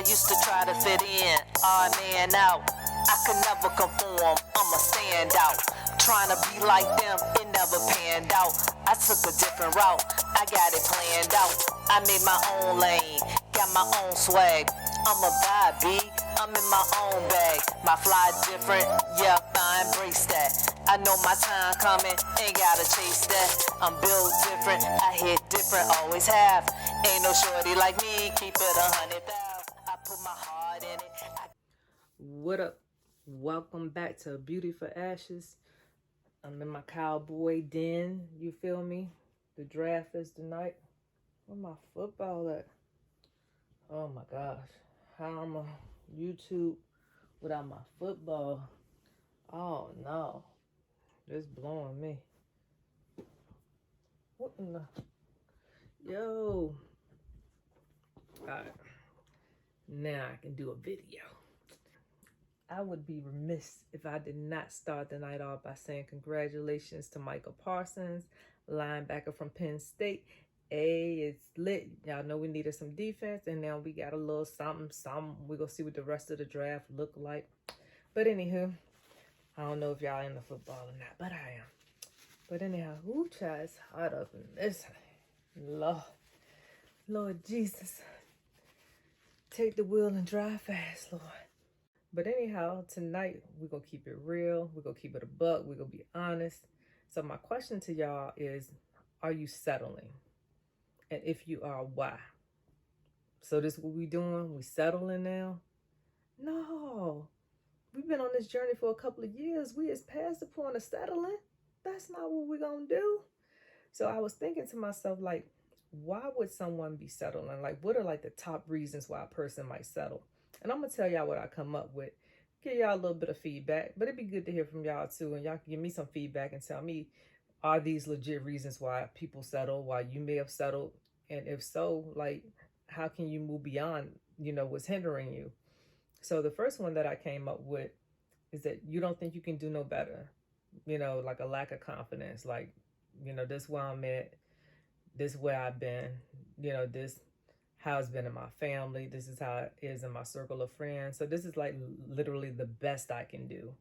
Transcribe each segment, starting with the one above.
used to try to fit in, odd man out. I could never conform, I'm a standout. Trying to be like them, it never panned out. I took a different route, I got it planned out. I made my own lane, got my own swag. I'm a vibe, B, I'm in my own bag. My fly different, yep, I embrace that. I know my time coming, ain't gotta chase that. I'm built different, I hit different, always have. Ain't no shorty like me, keep it 100,000. I put my heart in it. What up? Welcome back to Beauty for Ashes. I'm in my cowboy den, you feel me? The draft is tonight. Where my football at? Oh my gosh. How I'm on YouTube without my football? Oh no. This blowing me. What in the... Yo. Alright. Now I can do a video. I would be remiss if I did not start the night off by saying congratulations to Michael Parsons, linebacker from Penn State. It's lit. Y'all know we needed some defense, and now we got a little something. We're going to see what the rest of the draft look like. But anywho, I don't know if y'all into football or not, but I am. But anyhow, who tries hot up in this? Lord Jesus, take the wheel and drive fast, Lord. But anyhow, tonight, we're going to keep it real. We're going to keep it a buck. We're going to be honest. So my question to y'all is, are you settling? And if you are, why? So this is what we doing? We settling now? No. We've been on this journey for a couple of years. We is past the point of settling. That's not what we're going to do. So I was thinking to myself, like, why would someone be settling? Like, what are like the top reasons why a person might settle? And I'm going to tell y'all what I come up with. Give y'all a little bit of feedback, but it'd be good to hear from y'all too. And y'all can give me some feedback and tell me, are these legit reasons why people settle, why you may have settled? And if so, like, how can you move beyond, what's hindering you? So the first one that I came up with is that you don't think you can do no better. Like a lack of confidence. Like, this is where I'm at. This is where I've been. This how it's been in my family. This is how it is in my circle of friends. So this is like literally the best I can do.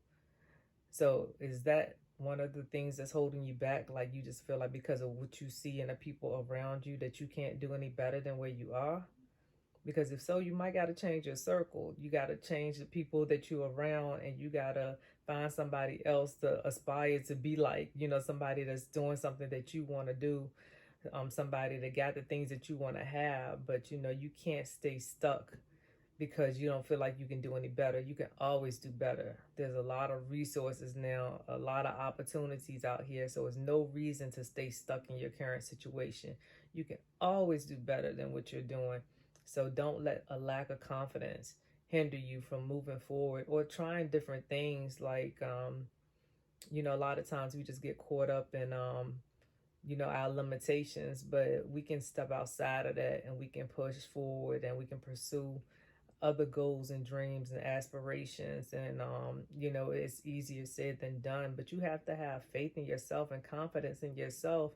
So is that one of the things that's holding you back? Like you just feel like because of what you see in the people around you that you can't do any better than where you are? Because if so, you might got to change your circle. You got to change the people that you're around, and you got to find somebody else to aspire to be like, somebody that's doing something that you want to do. Somebody that got the things that you want to have, but you can't stay stuck because you don't feel like you can do any better. You can always do better. There's a lot of resources now, a lot of opportunities out here, so there's no reason to stay stuck in your current situation. You can always do better than what you're doing. So don't let a lack of confidence hinder you from moving forward or trying different things. Like, a lot of times we just get caught up in, our limitations, but we can step outside of that and we can push forward and we can pursue other goals and dreams and aspirations. And, it's easier said than done, but you have to have faith in yourself and confidence in yourself.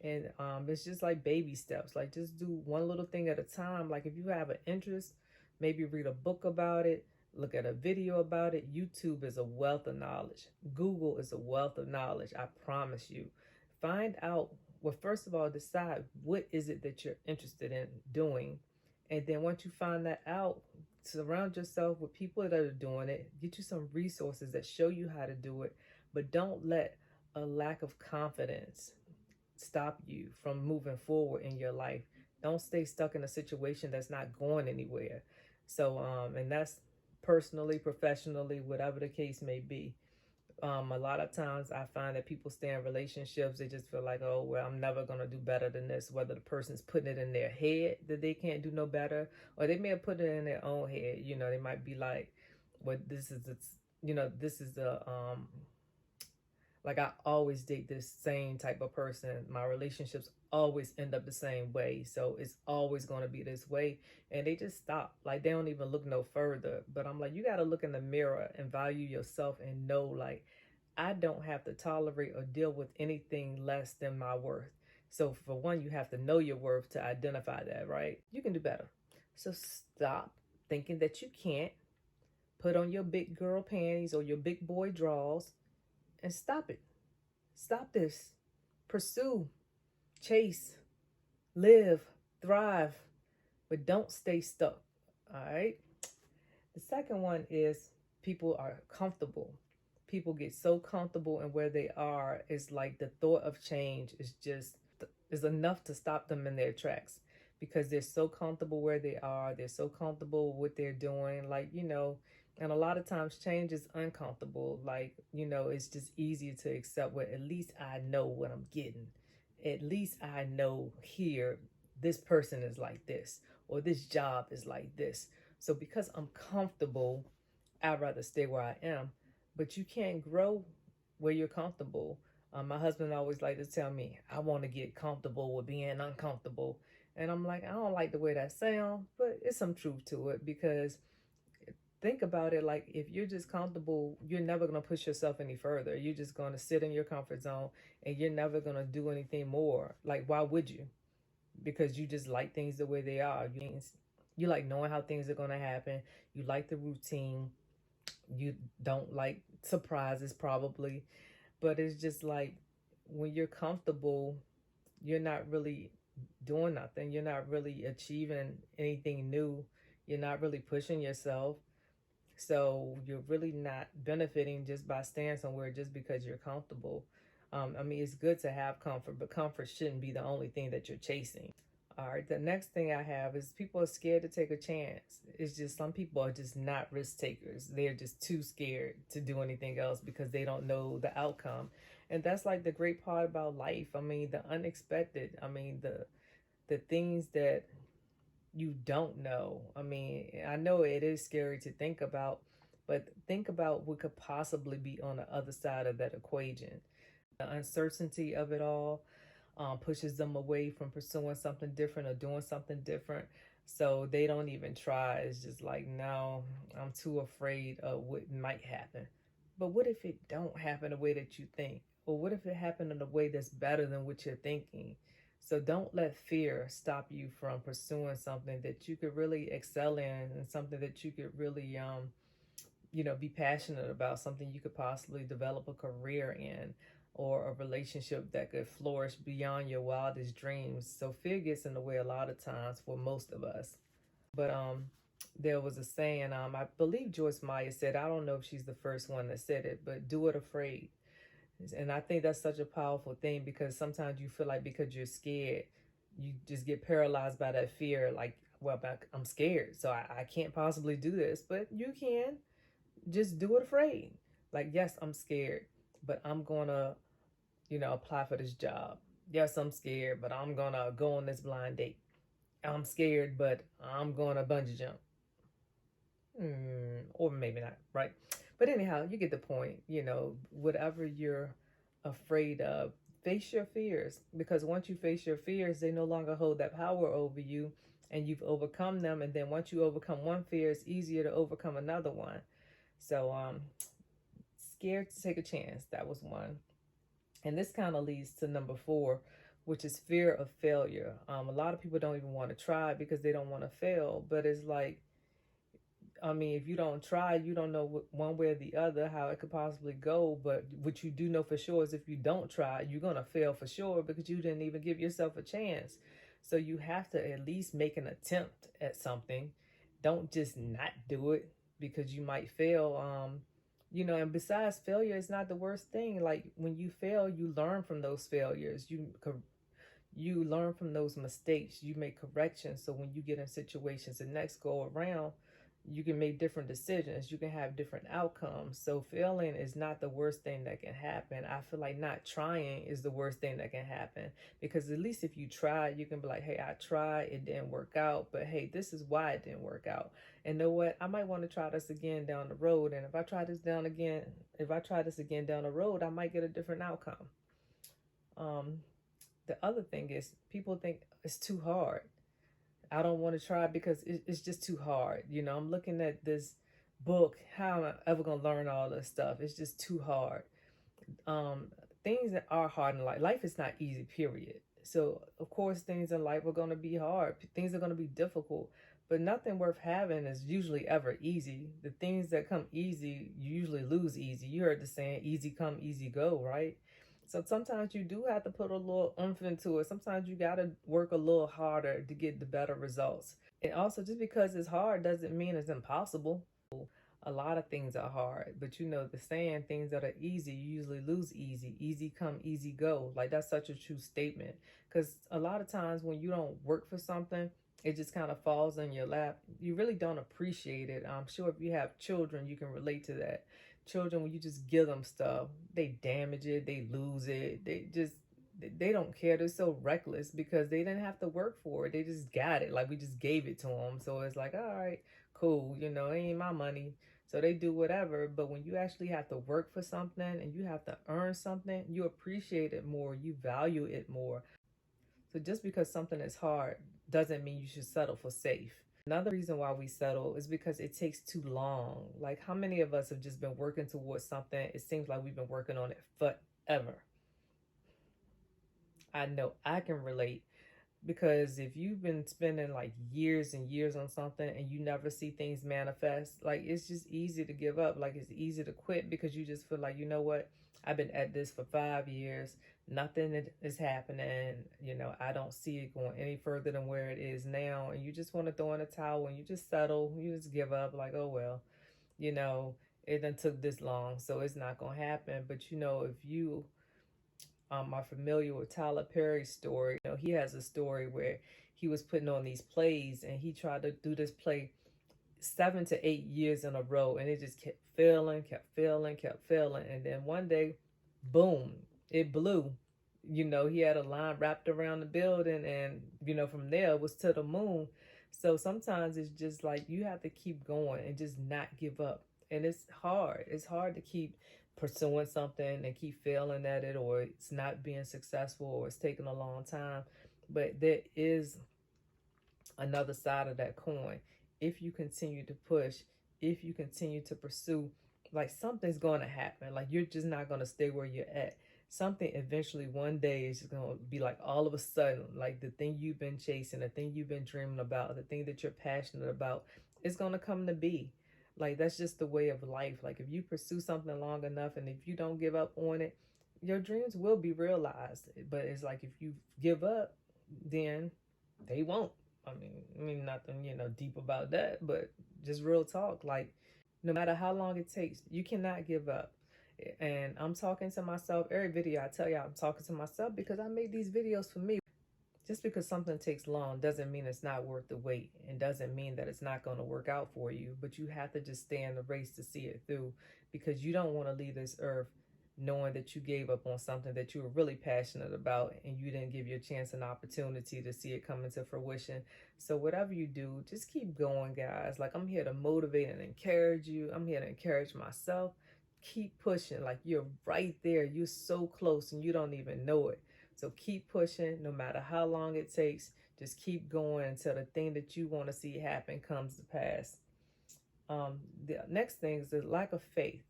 And it's just like baby steps. Like just do one little thing at a time. Like if you have an interest, maybe read a book about it, look at a video about it. YouTube is a wealth of knowledge. Google is a wealth of knowledge. I promise you. Find out, well, first of all, decide what is it that you're interested in doing. And then once you find that out, surround yourself with people that are doing it. Get you some resources that show you how to do it. But don't let a lack of confidence stop you from moving forward in your life. Don't stay stuck in a situation that's not going anywhere. So, and that's personally, professionally, whatever the case may be. A lot of times I find that people stay in relationships, they just feel like, oh, well, I'm never going to do better than this. Whether the person's putting it in their head that they can't do no better, or they may have put it in their own head. They might be like, well, this is the, like I always date this same type of person. My relationships always end up the same way. So it's always going to be this way. And they just stop. Like they don't even look no further. But I'm like, you got to look in the mirror and value yourself and know like, I don't have to tolerate or deal with anything less than my worth. So for one, you have to know your worth to identify that, right? You can do better. So stop thinking that you can't, put on your big girl panties or your big boy drawers and stop it. Stop this. Pursue, chase, live, thrive, but don't stay stuck. All right. The second one is people are comfortable. People get so comfortable in where they are. It's like the thought of change is enough to stop them in their tracks because they're so comfortable where they are. They're so comfortable with what they're doing. Like, and a lot of times change is uncomfortable. Like, it's just easier to accept what at least I know what I'm getting. At least I know here this person is like this or this job is like this. So because I'm comfortable, I'd rather stay where I am. But you can't grow where you're comfortable. My husband always like to tell me, I want to get comfortable with being uncomfortable. And I'm like, I don't like the way that sounds, but it's some truth to it because think about it, like if you're just comfortable, you're never going to push yourself any further. You're just going to sit in your comfort zone and you're never going to do anything more. Like, why would you? Because you just like things the way they are. You like knowing how things are going to happen. You like the routine. You don't like surprises probably, but it's just like when you're comfortable, you're not really doing nothing. You're not really achieving anything new. You're not really pushing yourself. So you're really not benefiting just by staying somewhere just because you're comfortable. I mean, it's good to have comfort, but comfort shouldn't be the only thing that you're chasing. All right, the next thing I have is people are scared to take a chance. It's just some people are just not risk takers. They're just too scared to do anything else because they don't know the outcome. And that's like the great part about life. I mean, the unexpected. I mean, the things that you don't know. I mean, I know it is scary to think about, but think about what could possibly be on the other side of that equation. The uncertainty of it all pushes them away from pursuing something different or doing something different. So they don't even try. It's just like, no, I'm too afraid of what might happen. But what if it don't happen the way that you think? Or what if it happened in a way that's better than what you're thinking? So don't let fear stop you from pursuing something that you could really excel in and something that you could really be passionate about, something you could possibly develop a career in or a relationship that could flourish beyond your wildest dreams. So fear gets in the way a lot of times for most of us. But there was a saying, I believe Joyce Meyer said, I don't know if she's the first one that said it, but do it afraid. And I think that's such a powerful thing because sometimes you feel like because you're scared, you just get paralyzed by that fear. Like, well, I'm scared, so I can't possibly do this. But you can just do it afraid. Like, yes, I'm scared, but I'm gonna, apply for this job. Yes, I'm scared, but I'm gonna go on this blind date. I'm scared, but I'm gonna bungee jump. Or maybe not, right? But anyhow, you get the point. Whatever you're afraid of, face your fears because once you face your fears, they no longer hold that power over you and you've overcome them. And then once you overcome one fear, it's easier to overcome another one. So, scared to take a chance. That was one. And this kind of leads to number 4, which is fear of failure. A lot of people don't even want to try because they don't want to fail. But it's like, I mean, if you don't try, you don't know one way or the other how it could possibly go. But what you do know for sure is if you don't try, you're going to fail for sure because you didn't even give yourself a chance. So you have to at least make an attempt at something. Don't just not do it because you might fail. And besides, failure is not the worst thing. Like when you fail, you learn from those failures. You learn from those mistakes. You make corrections. So when you get in situations the next go around, you can make different decisions. You can have different outcomes. So failing is not the worst thing that can happen. I feel like not trying is the worst thing that can happen because at least if you try, you can be like, hey, I tried, it didn't work out, but hey, this is why it didn't work out. And know what? I might want to try this again down the road. And if I try this again down the road, I might get a different outcome. The other thing is people think it's too hard. I don't want to try because it's just too hard. I'm looking at this book. How am I ever going to learn all this stuff? It's just too hard. Things that are hard in life. Life is not easy, period. So, of course, things in life are going to be hard. Things are going to be difficult. But nothing worth having is usually ever easy. The things that come easy, you usually lose easy. You heard the saying, easy come, easy go, right? So sometimes you do have to put a little oomph into it. Sometimes you got to work a little harder to get the better results. And also, just because it's hard doesn't mean it's impossible. A lot of things are hard, but you know the saying, things that are easy, you usually lose easy. Easy come, easy go. Like, that's such a true statement. Because a lot of times when you don't work for something, it just kind of falls in your lap. You really don't appreciate it. I'm sure if you have children, you can relate to that. Children, when you just give them stuff, they damage it, they lose it, they don't care. They're so reckless because they didn't have to work for it. They just got it. Like, we just gave it to them. So it's like, all right, cool. You know, it ain't my money. So they do whatever. But when you actually have to work for something and you have to earn something, you appreciate it more. You value it more. So just because something is hard doesn't mean you should settle for safe. Another reason why we settle is because it takes too long. Like, how many of us have just been working towards something? It seems like we've been working on it forever. I know I can relate, because if you've been spending like years and years on something and you never see things manifest, like, it's just easy to give up. Like, it's easy to quit because you just feel like, you know what, I've been at this for 5 years, nothing is happening, you know, I don't see it going any further than where it is now, and you just want to throw in a towel and you just settle, you just give up, like, oh well, you know, it done took this long, so it's not gonna happen. But you know, if you are familiar with Tyler Perry's story, you know, he has a story where he was putting on these plays and he tried to do this play 7 to 8 years in a row, and it just kept failing, kept failing, kept failing. And then one day, boom, it blew. You know, he had a line wrapped around the building, and, you know, from there it was to the moon. So sometimes it's just like you have to keep going and just not give up. And it's hard. It's hard to keep pursuing something and keep failing at it, or it's not being successful, or it's taking a long time. But there is another side of that coin. If you continue to push, if you continue to pursue, like, something's going to happen. Like, you're just not going to stay where you're at. Something eventually one day is just going to be like, all of a sudden, like, the thing you've been chasing, the thing you've been dreaming about, the thing that you're passionate about is going to come to be. Like, that's just the way of life. Like, if you pursue something long enough and if you don't give up on it, your dreams will be realized. But it's like, if you give up, then they won't. I mean, nothing, you know, deep about that, but just real talk. Like, no matter how long it takes, you cannot give up. And I'm talking to myself every video. I tell you, I'm talking to myself because I made these videos for me. Just because something takes long doesn't mean it's not worth the wait, and doesn't mean that it's not going to work out for you. But you have to just stay in the race to see it through, because you don't want to leave this earth knowing that you gave up on something that you were really passionate about and you didn't give your chance an opportunity to see it come into fruition. So whatever you do, just keep going, guys. Like, I'm here to motivate and encourage you. I'm here to encourage myself. Keep pushing. Like, you're right there. You're so close and you don't even know it. So keep pushing no matter how long it takes. Just keep going until the thing that you want to see happen comes to pass. The next thing is the lack of faith.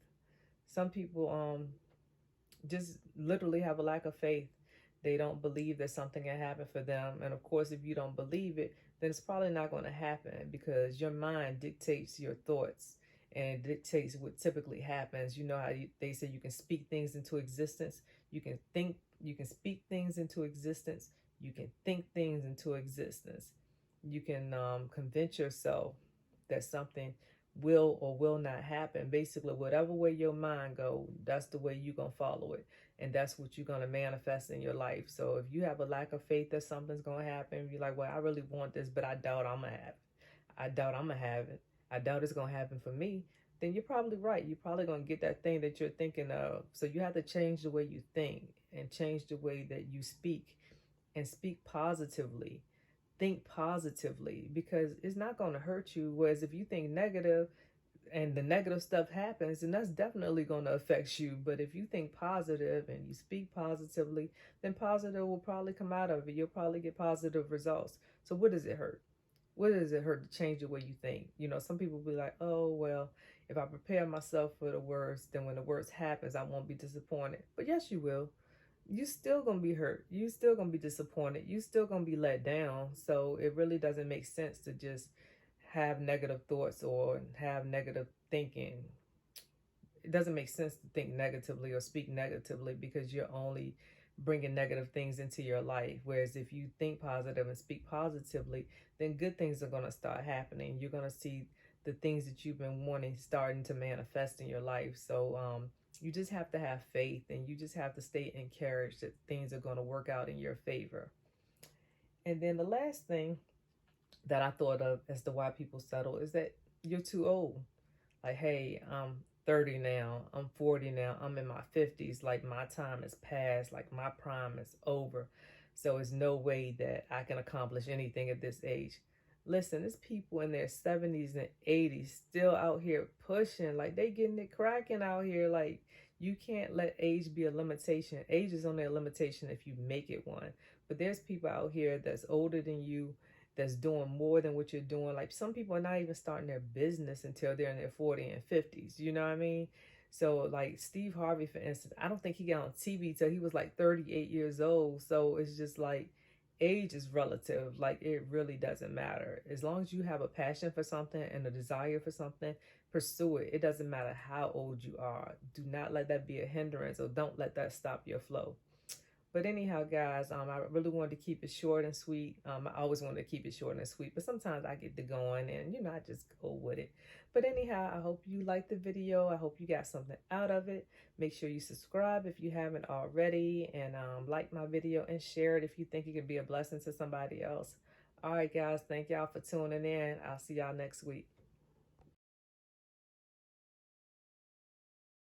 Some people just literally have a lack of faith. They don't believe that something can happen for them. And of course, if you don't believe it, then it's probably not going to happen, because your mind dictates your thoughts and dictates what typically happens. You know how they say you can speak things into existence. You can speak things into existence. You can think things into existence. You can convince yourself that something will or will not happen. Basically, whatever way your mind go, that's the way you're going to follow it. And that's what you're going to manifest in your life. So if you have a lack of faith that something's going to happen, you're like, well, I really want this, but I doubt I'm going to have it. I doubt I'm going to have it. I doubt it's going to happen for me. Then you're probably right. You're probably going to get that thing that you're thinking of. So you have to change the way you think and change the way that you speak, and speak positively. Think positively, because it's not going to hurt you. Whereas if you think negative and the negative stuff happens, then that's definitely going to affect you. But if you think positive and you speak positively, then positive will probably come out of it. You'll probably get positive results. So what does it hurt? What does it hurt to change the way you think? You know, some people be like, oh, well, if I prepare myself for the worst, then when the worst happens, I won't be disappointed. But yes, you will. You still gonna be hurt. You still gonna be disappointed. You still gonna be let down. So it really doesn't make sense to just have negative thoughts or have negative thinking. It doesn't make sense to think negatively or speak negatively, because you're only bringing negative things into your life. Whereas if you think positive and speak positively, then good things are going to start happening. You're going to see the things that you've been wanting starting to manifest in your life. So you just have to have faith, and you just have to stay encouraged that things are going to work out in your favor. And then the last thing that I thought of as to why people settle is that you're too old. Like, hey, I'm 30 now, I'm 40 now, I'm in my 50s. Like, my time is past, like, my prime is over. So, it's no way that I can accomplish anything at this age. Listen, there's people in their 70s and 80s still out here pushing. Like, they getting it cracking out here. Like, you can't let age be a limitation. Age is only a limitation if you make it one. But there's people out here that's older than you, that's doing more than what you're doing. Like, some people are not even starting their business until they're in their 40s and 50s. You know what I mean? So, like Steve Harvey, for instance, I don't think he got on TV till he was like 38 years old. So it's just like, age is relative. Like, it really doesn't matter. As long as you have a passion for something and a desire for something, pursue it. It doesn't matter how old you are. Do not let that be a hindrance, or don't let that stop your flow. But anyhow, guys, I really wanted to keep it short and sweet. I always wanted to keep it short and sweet, but sometimes I get to going, and, I just go with it. But anyhow, I hope you liked the video. I hope you got something out of it. Make sure you subscribe if you haven't already, and like my video and share it if you think it could be a blessing to somebody else. All right, guys, thank y'all for tuning in. I'll see y'all next week.